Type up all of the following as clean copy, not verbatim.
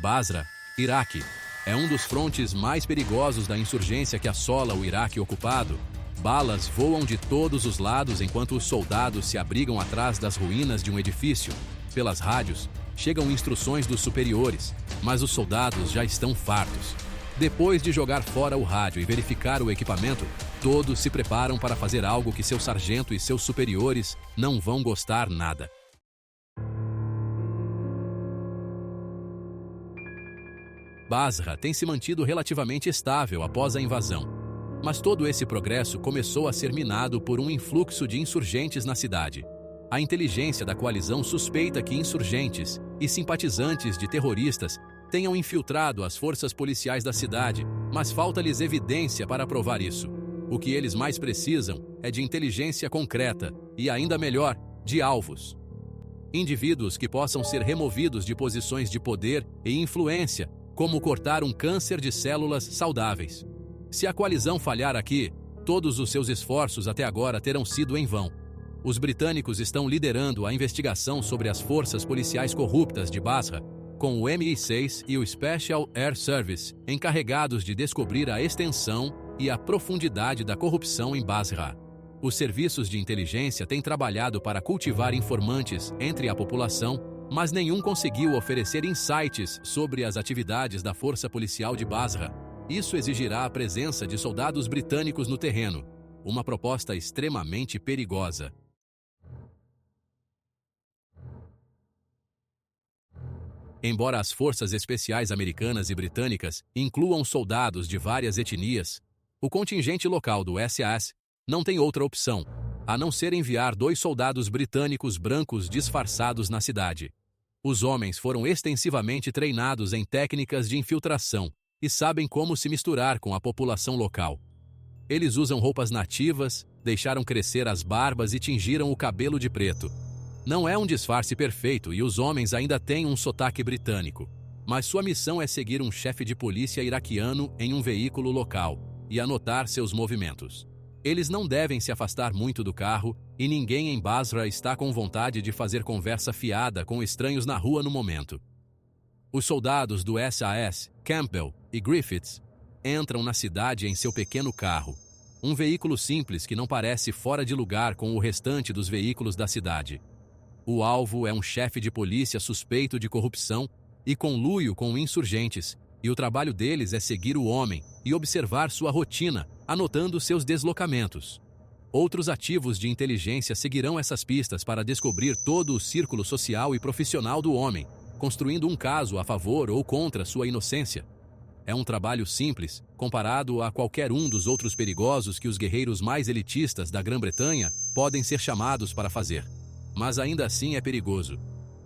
Basra, Iraque, é um dos frontes mais perigosos da insurgência que assola o Iraque ocupado. Balas voam de todos os lados enquanto os soldados se abrigam atrás das ruínas de um edifício. Pelas rádios, chegam instruções dos superiores, mas os soldados já estão fartos. Depois de jogar fora o rádio e verificar o equipamento, todos se preparam para fazer algo que seu sargento e seus superiores não vão gostar nada. Basra tem se mantido relativamente estável após a invasão, mas todo esse progresso começou a ser minado por um influxo de insurgentes na cidade. A inteligência da coalizão suspeita que insurgentes e simpatizantes de terroristas tenham infiltrado as forças policiais da cidade, mas falta-lhes evidência para provar isso. O que eles mais precisam é de inteligência concreta e, ainda melhor, de alvos. Indivíduos que possam ser removidos de posições de poder e influência, como cortar um câncer de células saudáveis. Se a coalizão falhar aqui, todos os seus esforços até agora terão sido em vão. Os britânicos estão liderando a investigação sobre as forças policiais corruptas de Basra, com o MI6 e o Special Air Service encarregados de descobrir a extensão e a profundidade da corrupção em Basra. Os serviços de inteligência têm trabalhado para cultivar informantes entre a população, mas nenhum conseguiu oferecer insights sobre as atividades da força policial de Basra. Isso exigirá a presença de soldados britânicos no terreno, uma proposta extremamente perigosa. Embora as forças especiais americanas e britânicas incluam soldados de várias etnias, o contingente local do SAS não tem outra opção, a não ser enviar 2 soldados britânicos brancos disfarçados na cidade. Os homens foram extensivamente treinados em técnicas de infiltração e sabem como se misturar com a população local. Eles usam roupas nativas, deixaram crescer as barbas e tingiram o cabelo de preto. Não é um disfarce perfeito e os homens ainda têm um sotaque britânico, mas sua missão é seguir um chefe de polícia iraquiano em um veículo local e anotar seus movimentos. Eles não devem se afastar muito do carro e ninguém em Basra está com vontade de fazer conversa fiada com estranhos na rua no momento. Os soldados do SAS, Campbell e Griffiths, entram na cidade em seu pequeno carro, um veículo simples que não parece fora de lugar com o restante dos veículos da cidade. O alvo é um chefe de polícia suspeito de corrupção e conluio com insurgentes, e o trabalho deles é seguir o homem e observar sua rotina, anotando seus deslocamentos. Outros ativos de inteligência seguirão essas pistas para descobrir todo o círculo social e profissional do homem, construindo um caso a favor ou contra sua inocência. É um trabalho simples, comparado a qualquer um dos outros perigosos que os guerreiros mais elitistas da Grã-Bretanha podem ser chamados para fazer. Mas ainda assim é perigoso.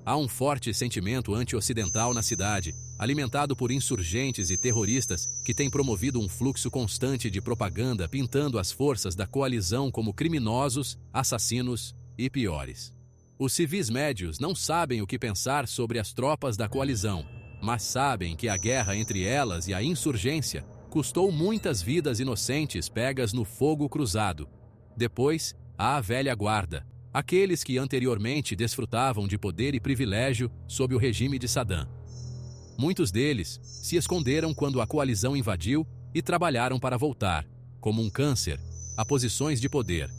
Há um forte sentimento anti-ocidental na cidade, alimentado por insurgentes e terroristas que têm promovido um fluxo constante de propaganda pintando as forças da coalizão como criminosos, assassinos e piores. Os civis médios não sabem o que pensar sobre as tropas da coalizão, mas sabem que a guerra entre elas e a insurgência custou muitas vidas inocentes pegas no fogo cruzado. Depois, há a velha guarda, aqueles que anteriormente desfrutavam de poder e privilégio sob o regime de Saddam. Muitos deles se esconderam quando a coalizão invadiu e trabalharam para voltar, como um câncer, a posições de poder.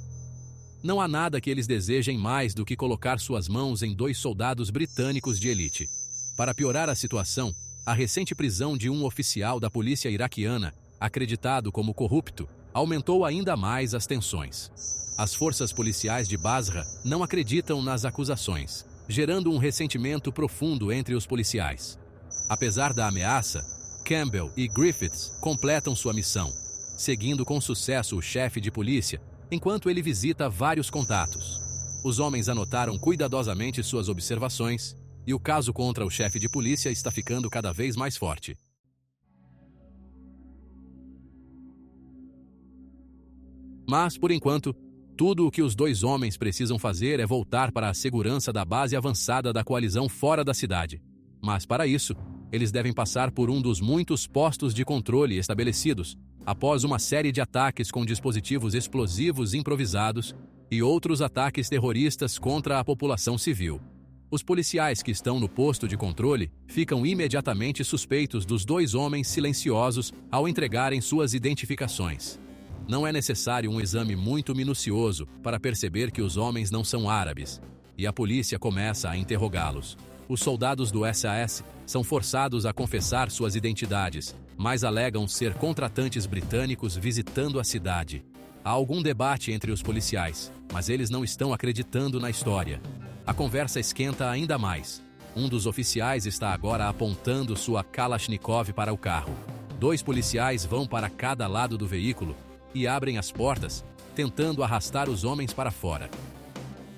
Não há nada que eles desejem mais do que colocar suas mãos em 2 soldados britânicos de elite. Para piorar a situação, a recente prisão de um oficial da polícia iraquiana, acreditado como corrupto, aumentou ainda mais as tensões. As forças policiais de Basra não acreditam nas acusações, gerando um ressentimento profundo entre os policiais. Apesar da ameaça, Campbell e Griffiths completam sua missão, seguindo com sucesso o chefe de polícia, enquanto ele visita vários contatos. Os homens anotaram cuidadosamente suas observações, e o caso contra o chefe de polícia está ficando cada vez mais forte. Mas, por enquanto, tudo o que os 2 homens precisam fazer é voltar para a segurança da base avançada da coalizão fora da cidade. Mas, para isso, eles devem passar por um dos muitos postos de controle estabelecidos, após uma série de ataques com dispositivos explosivos improvisados e outros ataques terroristas contra a população civil. Os policiais que estão no posto de controle ficam imediatamente suspeitos dos dois homens silenciosos ao entregarem suas identificações. Não é necessário um exame muito minucioso para perceber que os homens não são árabes, e a polícia começa a interrogá-los. Os soldados do SAS são forçados a confessar suas identidades, mas alegam ser contratantes britânicos visitando a cidade. Há algum debate entre os policiais, mas eles não estão acreditando na história. A conversa esquenta ainda mais. Um dos oficiais está agora apontando sua Kalashnikov para o carro. Dois policiais vão para cada lado do veículo e abrem as portas, tentando arrastar os homens para fora.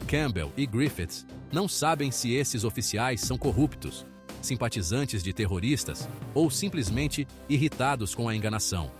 Campbell e Griffiths não sabem se esses oficiais são corruptos, simpatizantes de terroristas ou simplesmente irritados com a enganação.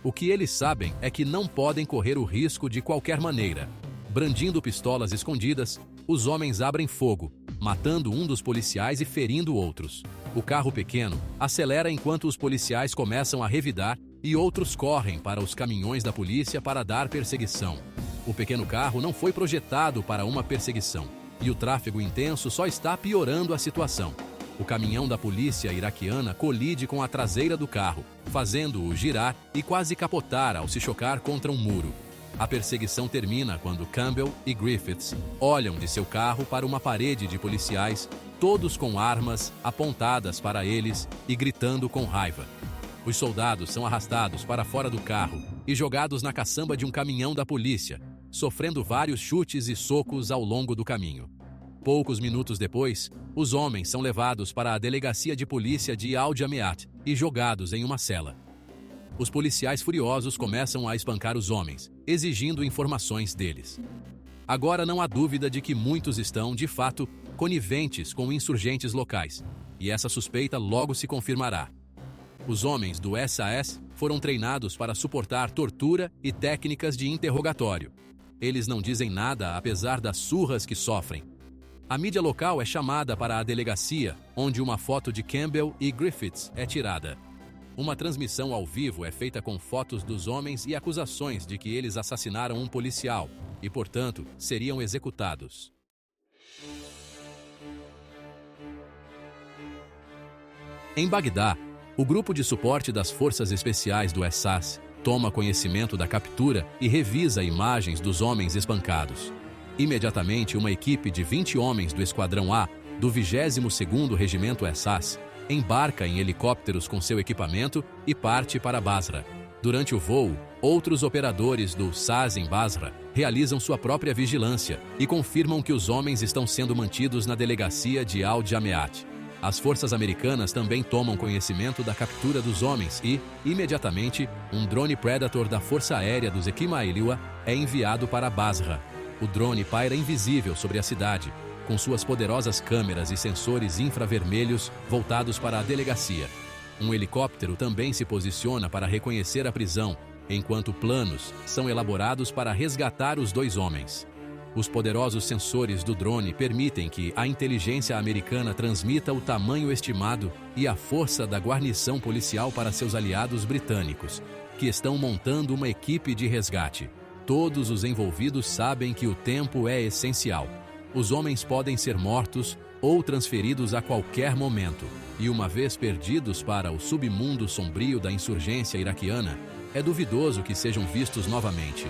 O que eles sabem é que não podem correr o risco de qualquer maneira. Brandindo pistolas escondidas, os homens abrem fogo, matando um dos policiais e ferindo outros. O carro pequeno acelera enquanto os policiais começam a revidar e outros correm para os caminhões da polícia para dar perseguição. O pequeno carro não foi projetado para uma perseguição, e o tráfego intenso só está piorando a situação. O caminhão da polícia iraquiana colide com a traseira do carro, fazendo-o girar e quase capotar ao se chocar contra um muro. A perseguição termina quando Campbell e Griffiths olham de seu carro para uma parede de policiais, todos com armas apontadas para eles e gritando com raiva. Os soldados são arrastados para fora do carro e jogados na caçamba de um caminhão da polícia, sofrendo vários chutes e socos ao longo do caminho. Poucos minutos depois, os homens são levados para a delegacia de polícia de Al-Jamiat e jogados em uma cela. Os policiais furiosos começam a espancar os homens, exigindo informações deles. Agora não há dúvida de que muitos estão, de fato, coniventes com insurgentes locais, e essa suspeita logo se confirmará. Os homens do SAS foram treinados para suportar tortura e técnicas de interrogatório. Eles não dizem nada apesar das surras que sofrem. A mídia local é chamada para a delegacia, onde uma foto de Campbell e Griffiths é tirada. Uma transmissão ao vivo é feita com fotos dos homens e acusações de que eles assassinaram um policial e, portanto, seriam executados. Em Bagdá, o grupo de suporte das forças especiais do SAS toma conhecimento da captura e revisa imagens dos homens espancados. Imediatamente, uma equipe de 20 homens do Esquadrão A, do 22º Regimento SAS, embarca em helicópteros com seu equipamento e parte para Basra. Durante o voo, outros operadores do SAS em Basra realizam sua própria vigilância e confirmam que os homens estão sendo mantidos na delegacia de Al-Jamiat. As forças americanas também tomam conhecimento da captura dos homens e, imediatamente, um drone Predator da Força Aérea dos Ismailiya é enviado para Basra. O drone paira invisível sobre a cidade, com suas poderosas câmeras e sensores infravermelhos voltados para a delegacia. Um helicóptero também se posiciona para reconhecer a prisão, enquanto planos são elaborados para resgatar os dois homens. Os poderosos sensores do drone permitem que a inteligência americana transmita o tamanho estimado e a força da guarnição policial para seus aliados britânicos, que estão montando uma equipe de resgate. Todos os envolvidos sabem que o tempo é essencial. Os homens podem ser mortos ou transferidos a qualquer momento, e uma vez perdidos para o submundo sombrio da insurgência iraquiana, é duvidoso que sejam vistos novamente.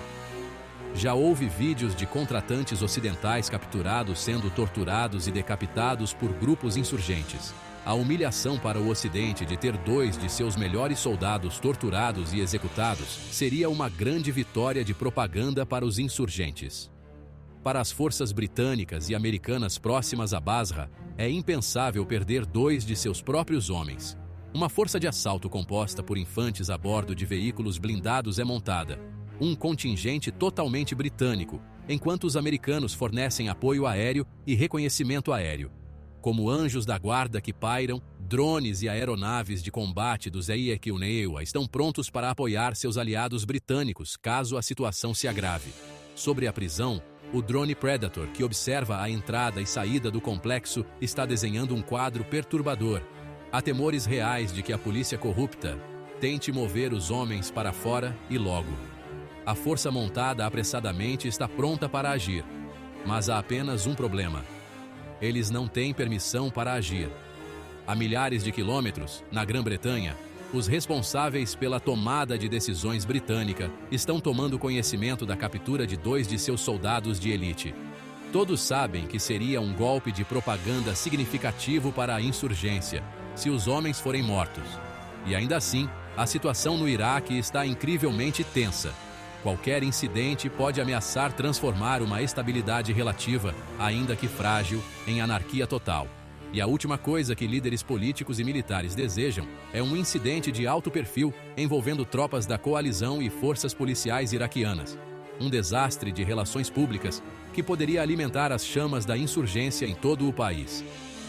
Já houve vídeos de contratantes ocidentais capturados sendo torturados e decapitados por grupos insurgentes. A humilhação para o Ocidente de ter 2 de seus melhores soldados torturados e executados seria uma grande vitória de propaganda para os insurgentes. Para as forças britânicas e americanas próximas a Basra, é impensável perder 2 de seus próprios homens. Uma força de assalto composta por infantes a bordo de veículos blindados é montada. Um contingente totalmente britânico, enquanto os americanos fornecem apoio aéreo e reconhecimento aéreo. Como anjos da guarda que pairam, drones e aeronaves de combate dos EIQ-UNEWA estão prontos para apoiar seus aliados britânicos caso a situação se agrave. Sobre a prisão, o drone Predator, que observa a entrada e saída do complexo, está desenhando um quadro perturbador. Há temores reais de que a polícia corrupta tente mover os homens para fora e logo. A força montada apressadamente está pronta para agir, mas há apenas um problema. Eles não têm permissão para agir. A milhares de quilômetros, na Grã-Bretanha, os responsáveis pela tomada de decisões britânica estão tomando conhecimento da captura de 2 de seus soldados de elite. Todos sabem que seria um golpe de propaganda significativo para a insurgência, se os homens forem mortos. E ainda assim, a situação no Iraque está incrivelmente tensa. Qualquer incidente pode ameaçar transformar uma estabilidade relativa, ainda que frágil, em anarquia total. E a última coisa que líderes políticos e militares desejam é um incidente de alto perfil envolvendo tropas da coalizão e forças policiais iraquianas. Um desastre de relações públicas que poderia alimentar as chamas da insurgência em todo o país.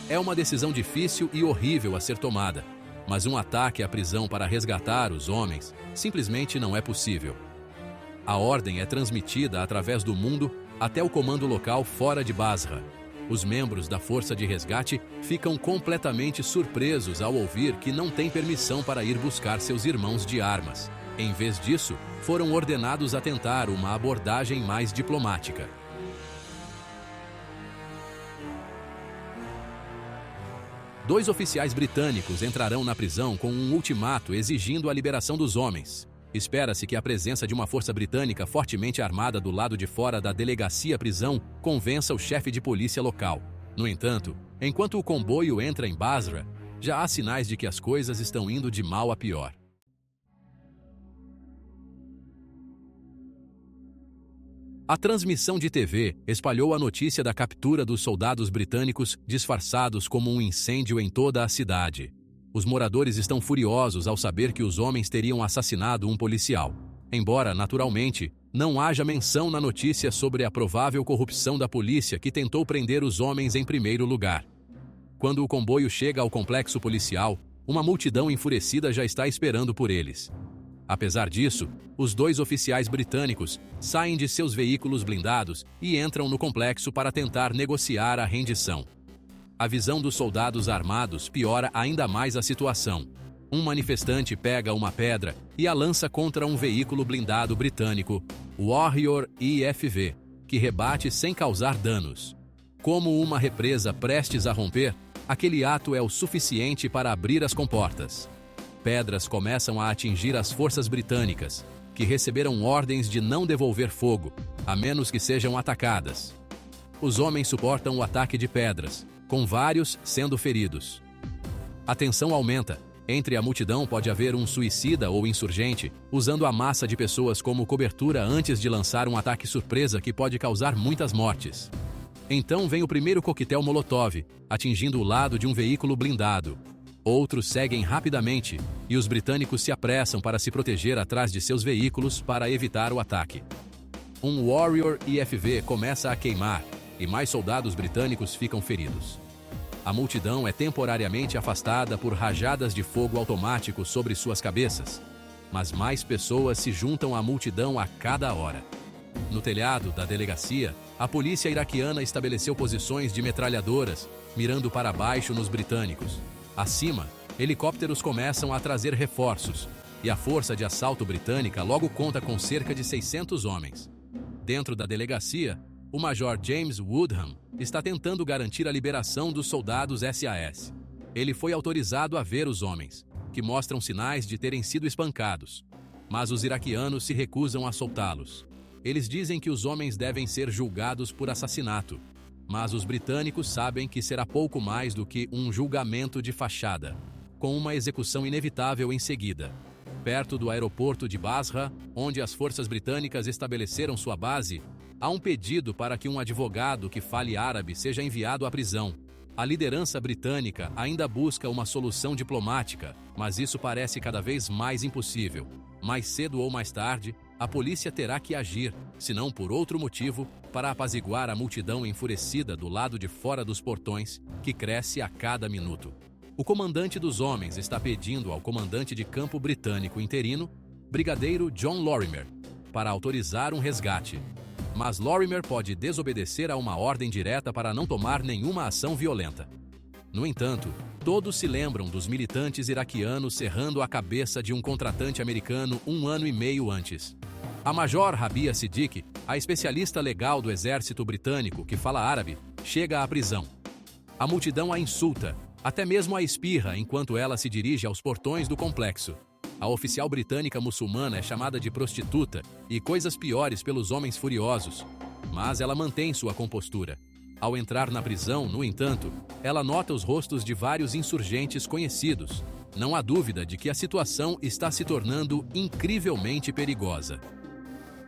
É uma decisão difícil e horrível a ser tomada, mas um ataque à prisão para resgatar os homens simplesmente não é possível. A ordem é transmitida através do mundo até o comando local fora de Basra. Os membros da força de resgate ficam completamente surpresos ao ouvir que não têm permissão para ir buscar seus irmãos de armas. Em vez disso, foram ordenados a tentar uma abordagem mais diplomática. Dois oficiais britânicos entrarão na prisão com um ultimato exigindo a liberação dos homens. Espera-se que a presença de uma força britânica fortemente armada do lado de fora da delegacia-prisão convença o chefe de polícia local. No entanto, enquanto o comboio entra em Basra, já há sinais de que as coisas estão indo de mal a pior. A transmissão de TV espalhou a notícia da captura dos soldados britânicos disfarçados como um incêndio em toda a cidade. Os moradores estão furiosos ao saber que os homens teriam assassinado um policial. Embora, naturalmente, não haja menção na notícia sobre a provável corrupção da polícia que tentou prender os homens em primeiro lugar. Quando o comboio chega ao complexo policial, uma multidão enfurecida já está esperando por eles. Apesar disso, os 2 oficiais britânicos saem de seus veículos blindados e entram no complexo para tentar negociar a rendição. A visão dos soldados armados piora ainda mais a situação. Um manifestante pega uma pedra e a lança contra um veículo blindado britânico, o Warrior IFV, que rebate sem causar danos. Como uma represa prestes a romper, aquele ato é o suficiente para abrir as comportas. Pedras começam a atingir as forças britânicas, que receberam ordens de não devolver fogo, a menos que sejam atacadas. Os homens suportam o ataque de pedras, com vários sendo feridos. A tensão aumenta. Entre a multidão pode haver um suicida ou insurgente, usando a massa de pessoas como cobertura antes de lançar um ataque surpresa que pode causar muitas mortes. Então vem o primeiro coquetel Molotov, atingindo o lado de um veículo blindado. Outros seguem rapidamente, e os britânicos se apressam para se proteger atrás de seus veículos para evitar o ataque. Um Warrior IFV começa a queimar, e mais soldados britânicos ficam feridos. A multidão é temporariamente afastada por rajadas de fogo automático sobre suas cabeças, mas mais pessoas se juntam à multidão a cada hora. No telhado da delegacia, a polícia iraquiana estabeleceu posições de metralhadoras, mirando para baixo nos britânicos. Acima, helicópteros começam a trazer reforços, e a força de assalto britânica logo conta com cerca de 600 homens. Dentro da delegacia, o Major James Woodham está tentando garantir a liberação dos soldados SAS. Ele foi autorizado a ver os homens, que mostram sinais de terem sido espancados, mas os iraquianos se recusam a soltá-los. Eles dizem que os homens devem ser julgados por assassinato, mas os britânicos sabem que será pouco mais do que um julgamento de fachada, com uma execução inevitável em seguida. Perto do aeroporto de Basra, onde as forças britânicas estabeleceram sua base, há um pedido para que um advogado que fale árabe seja enviado à prisão. A liderança britânica ainda busca uma solução diplomática, mas isso parece cada vez mais impossível. Mais cedo ou mais tarde, a polícia terá que agir, se não por outro motivo, para apaziguar a multidão enfurecida do lado de fora dos portões, que cresce a cada minuto. O comandante dos homens está pedindo ao comandante de campo britânico interino, brigadeiro John Lorimer, para autorizar um resgate. Mas Lorimer pode desobedecer a uma ordem direta para não tomar nenhuma ação violenta. No entanto, todos se lembram dos militantes iraquianos serrando a cabeça de um contratante americano 1 ano e meio antes. A Major Rabia Siddiqui, a especialista legal do exército britânico que fala árabe, chega à prisão. A multidão a insulta, até mesmo a espirra enquanto ela se dirige aos portões do complexo. A oficial britânica muçulmana é chamada de prostituta e coisas piores pelos homens furiosos, mas ela mantém sua compostura. Ao entrar na prisão, no entanto, ela nota os rostos de vários insurgentes conhecidos. Não há dúvida de que a situação está se tornando incrivelmente perigosa.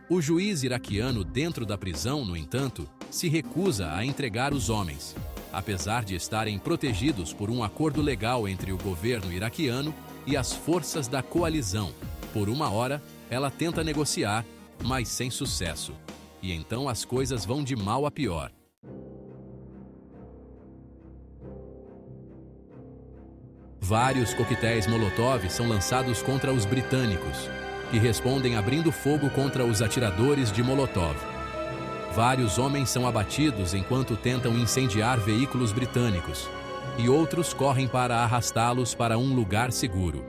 O juiz iraquiano dentro da prisão, no entanto, se recusa a entregar os homens. Apesar de estarem protegidos por um acordo legal entre o governo iraquiano e as forças da coalizão, por uma hora, ela tenta negociar, mas sem sucesso. E então as coisas vão de mal a pior. Vários coquetéis Molotov são lançados contra os britânicos, que respondem abrindo fogo contra os atiradores de Molotov. Vários homens são abatidos enquanto tentam incendiar veículos britânicos, e outros correm para arrastá-los para um lugar seguro.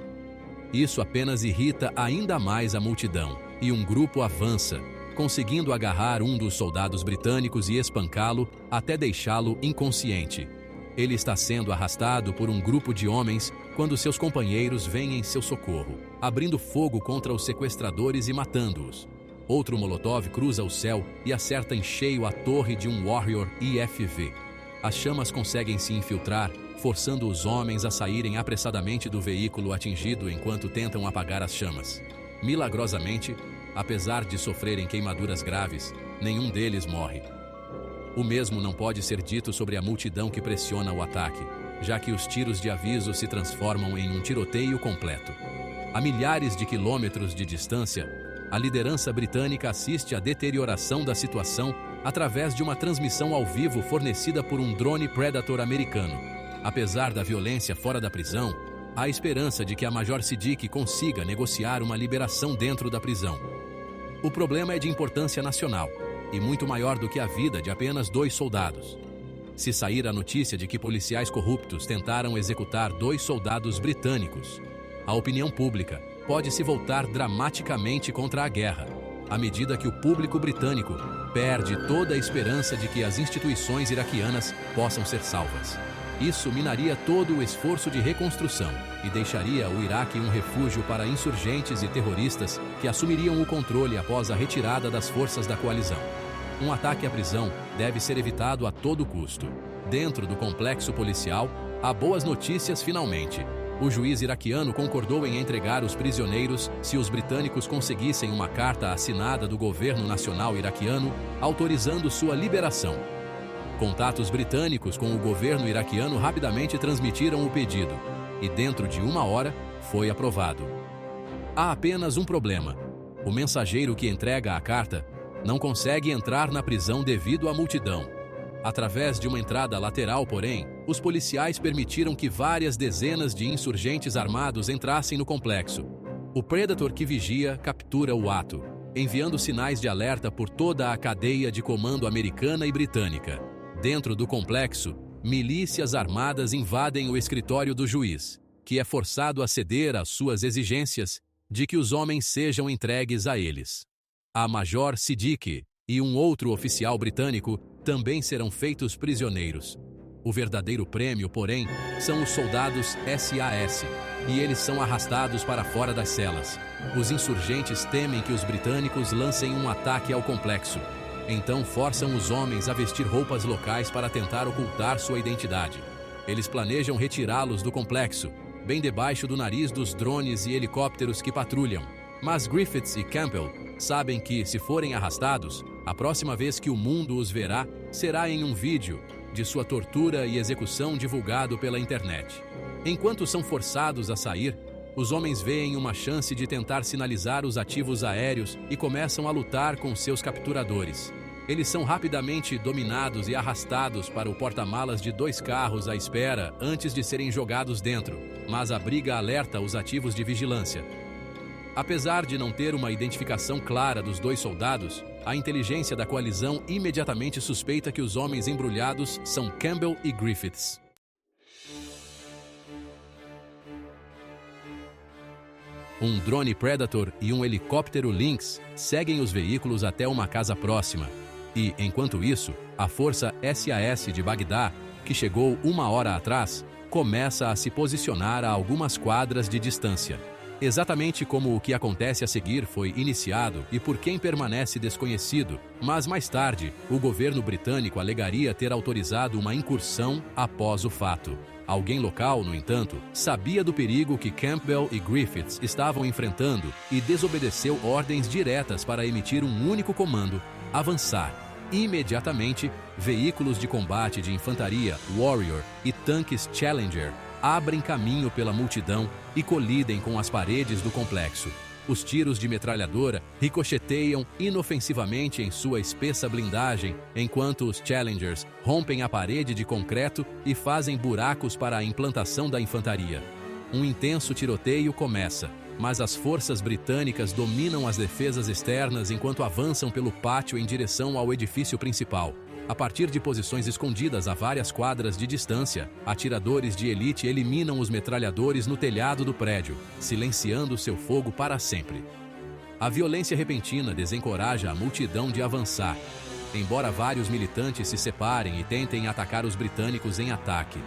Isso apenas irrita ainda mais a multidão, e um grupo avança, conseguindo agarrar um dos soldados britânicos e espancá-lo até deixá-lo inconsciente. Ele está sendo arrastado por um grupo de homens quando seus companheiros vêm em seu socorro, abrindo fogo contra os sequestradores e matando-os. Outro Molotov cruza o céu e acerta em cheio a torre de um Warrior IFV. As chamas conseguem se infiltrar, forçando os homens a saírem apressadamente do veículo atingido enquanto tentam apagar as chamas. Milagrosamente, apesar de sofrerem queimaduras graves, nenhum deles morre. O mesmo não pode ser dito sobre a multidão que pressiona o ataque, já que os tiros de aviso se transformam em um tiroteio completo. A milhares de quilômetros de distância, a liderança britânica assiste à deterioração da situação através de uma transmissão ao vivo fornecida por um drone Predator americano. Apesar da violência fora da prisão, há esperança de que a Major Siddiqui consiga negociar uma liberação dentro da prisão. O problema é de importância nacional e muito maior do que a vida de apenas 2 soldados. Se sair a notícia de que policiais corruptos tentaram executar 2 soldados britânicos, a opinião pública pode se voltar dramaticamente contra a guerra, à medida que o público britânico perde toda a esperança de que as instituições iraquianas possam ser salvas. Isso minaria todo o esforço de reconstrução e deixaria o Iraque um refúgio para insurgentes e terroristas que assumiriam o controle após a retirada das forças da coalizão. Um ataque à prisão deve ser evitado a todo custo. Dentro do complexo policial, há boas notícias finalmente. O juiz iraquiano concordou em entregar os prisioneiros se os britânicos conseguissem uma carta assinada do governo nacional iraquiano autorizando sua liberação. Contatos britânicos com o governo iraquiano rapidamente transmitiram o pedido, e dentro de 1 hora foi aprovado. Há apenas um problema. O mensageiro que entrega a carta não consegue entrar na prisão devido à multidão. Através de uma entrada lateral, porém, os policiais permitiram que várias dezenas de insurgentes armados entrassem no complexo. O Predator que vigia captura o ato, enviando sinais de alerta por toda a cadeia de comando americana e britânica. Dentro do complexo, milícias armadas invadem o escritório do juiz, que é forçado a ceder às suas exigências de que os homens sejam entregues a eles. A Major Siddiqui e um outro oficial britânico também serão feitos prisioneiros. O verdadeiro prêmio, porém, são os soldados SAS, e eles são arrastados para fora das celas. Os insurgentes temem que os britânicos lancem um ataque ao complexo. Então forçam os homens a vestir roupas locais para tentar ocultar sua identidade. Eles planejam retirá-los do complexo, bem debaixo do nariz dos drones e helicópteros que patrulham. Mas Griffiths e Campbell sabem que, se forem arrastados, a próxima vez que o mundo os verá será em um vídeo de sua tortura e execução divulgado pela internet. Enquanto são forçados a sair, os homens veem uma chance de tentar sinalizar os ativos aéreos e começam a lutar com seus capturadores. Eles são rapidamente dominados e arrastados para o porta-malas de 2 carros à espera antes de serem jogados dentro, mas a briga alerta os ativos de vigilância. Apesar de não ter uma identificação clara dos 2 soldados, a inteligência da coalizão imediatamente suspeita que os homens embrulhados são Campbell e Griffiths. Um drone Predator e um helicóptero Lynx seguem os veículos até uma casa próxima. E, enquanto isso, a força SAS de Bagdá, que chegou 1 hora atrás, começa a se posicionar a algumas quadras de distância. Exatamente como o que acontece a seguir foi iniciado e por quem permanece desconhecido, mas mais tarde, o governo britânico alegaria ter autorizado uma incursão após o fato. Alguém local, no entanto, sabia do perigo que Campbell e Griffiths estavam enfrentando e desobedeceu ordens diretas para emitir um único comando: avançar. Imediatamente, veículos de combate de infantaria Warrior e tanques Challenger abrem caminho pela multidão e colidem com as paredes do complexo. Os tiros de metralhadora ricocheteiam inofensivamente em sua espessa blindagem, enquanto os Challengers rompem a parede de concreto e fazem buracos para a implantação da infantaria. Um intenso tiroteio começa, mas as forças britânicas dominam as defesas externas enquanto avançam pelo pátio em direção ao edifício principal. A partir de posições escondidas a várias quadras de distância, atiradores de elite eliminam os metralhadores no telhado do prédio, silenciando seu fogo para sempre. A violência repentina desencoraja a multidão de avançar, embora vários militantes se separem e tentem atacar os britânicos em ataque.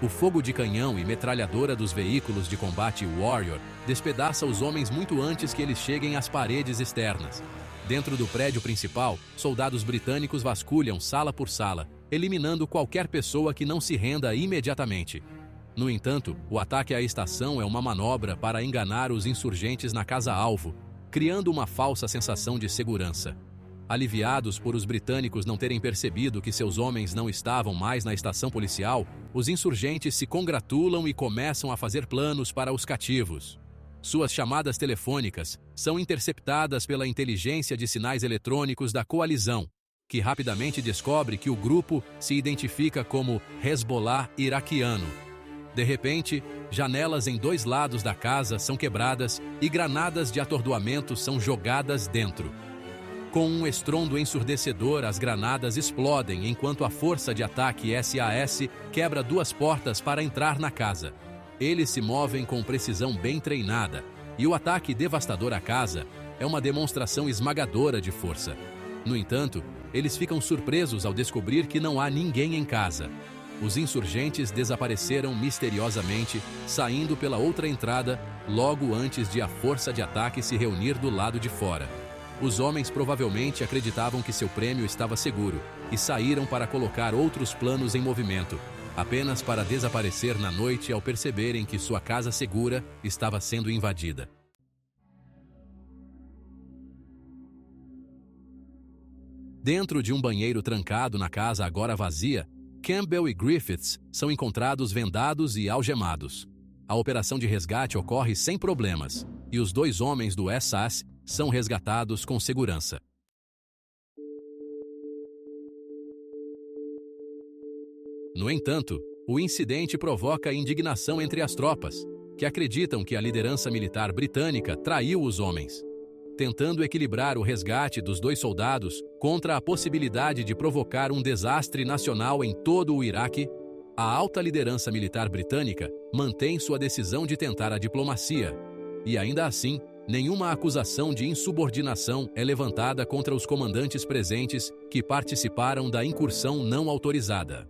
O fogo de canhão e metralhadora dos veículos de combate Warrior despedaça os homens muito antes que eles cheguem às paredes externas. Dentro do prédio principal, soldados britânicos vasculham sala por sala, eliminando qualquer pessoa que não se renda imediatamente. No entanto, o ataque à estação é uma manobra para enganar os insurgentes na casa-alvo, criando uma falsa sensação de segurança. Aliviados por os britânicos não terem percebido que seus homens não estavam mais na estação policial, os insurgentes se congratulam e começam a fazer planos para os cativos. Suas chamadas telefônicas são interceptadas pela inteligência de sinais eletrônicos da coalizão, que rapidamente descobre que o grupo se identifica como Hezbollah iraquiano. De repente, janelas em 2 lados da casa são quebradas e granadas de atordoamento são jogadas dentro. Com um estrondo ensurdecedor, as granadas explodem enquanto a força de ataque SAS quebra 2 portas para entrar na casa. Eles se movem com precisão bem treinada, e o ataque devastador à casa é uma demonstração esmagadora de força. No entanto, eles ficam surpresos ao descobrir que não há ninguém em casa. Os insurgentes desapareceram misteriosamente, saindo pela outra entrada logo antes de a força de ataque se reunir do lado de fora. Os homens provavelmente acreditavam que seu prêmio estava seguro e saíram para colocar outros planos em movimento, apenas para desaparecer na noite ao perceberem que sua casa segura estava sendo invadida. Dentro de um banheiro trancado na casa agora vazia, Campbell e Griffiths são encontrados vendados e algemados. A operação de resgate ocorre sem problemas, e os 2 homens do SAS são resgatados com segurança. No entanto, o incidente provoca indignação entre as tropas, que acreditam que a liderança militar britânica traiu os homens. Tentando equilibrar o resgate dos 2 soldados contra a possibilidade de provocar um desastre nacional em todo o Iraque, a alta liderança militar britânica mantém sua decisão de tentar a diplomacia. E ainda assim, nenhuma acusação de insubordinação é levantada contra os comandantes presentes que participaram da incursão não autorizada.